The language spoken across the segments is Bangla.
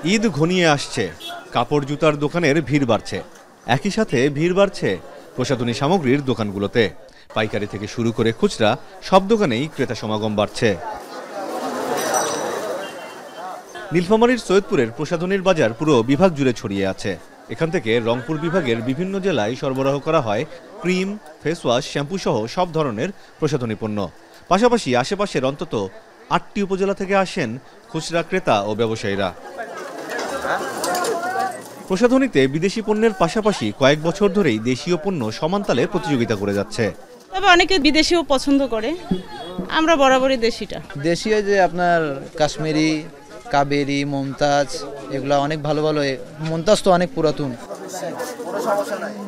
ঈদ ঘনিয়ে আসছে, কাপড় জুতার দোকানের ভিড় বাড়ছে। একই সাথে ভিড় বাড়ছে প্রসাধনী সামগ্রীর দোকানগুলোতে। পাইকারি থেকে শুরু করে খুচরা সব দোকানেই ক্রেতা সমাগম বাড়ছে। নীলফামারীর সৈয়দপুরের প্রসাধনীর বাজার পুরো বিভাগ জুড়ে ছড়িয়ে আছে। এখান থেকে রংপুর বিভাগের বিভিন্ন জেলায় সরবরাহ করা হয় ক্রিম, ফেস ওয়াশ, শ্যাম্পু সহ সব ধরনের প্রসাধনী পণ্য। পাশাপাশি আশেপাশের অন্তত ৮টি উপজেলা থেকে আসেন খুচরা ক্রেতা ও ব্যবসায়ীরা। প্রসাধনীতে বিদেশি পণ্যের পাশাপাশি কয়েক বছর ধরেই দেশীয় পণ্য সমানতালে প্রতিযোগিতা করে যাচ্ছে। তবে অনেকে বিদেশিও পছন্দ করে, আমরা বরাবরই দেশিটা। দেশীয় যে আপনার কাশ্মীরি, কাবেরি, মমতাজ, এগুলো অনেক ভালো ভালো। মমতাজ তো অনেক পুরাতন।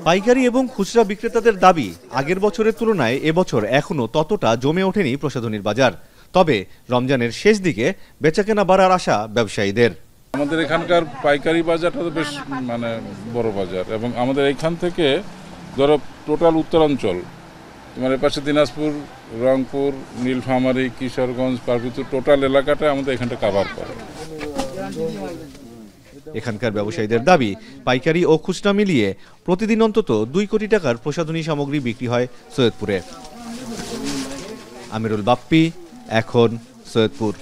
পাইকারি এবং খুচরা বিক্রেতাদের দাবি, আগের বছরের তুলনায় এবছর এখনো ততটা জমে ওঠেনি প্রসাধনীর বাজার। তবে রমজানের শেষ দিকে বেচাকেনা বাড়ার আশা ব্যবসায়ীদের। আমাদের এখানকার পাইকারি বাজারটা তো বেশ বড় বাজার, এবং আমাদের এখান থেকে ধরো টোটাল উত্তরাঞ্চল, তোমার এপাশে দিনাজপুর, রংপুর, নীলফামারী, কিশোরগঞ্জ, পার্বতীপুর, টোটাল এলাকাটা আমাদের এখানটা কাভার করে। এখানকার ব্যবসায়ীদের দাবি, পাইকারি ও খুচরা মিলিয়ে প্রতিদিন অন্তত ২ কোটি টাকার প্রসাধনী সামগ্রী বিক্রি হয় সৈয়দপুরে। আমিরুল বাপ্পি, এখন সৈয়দপুর।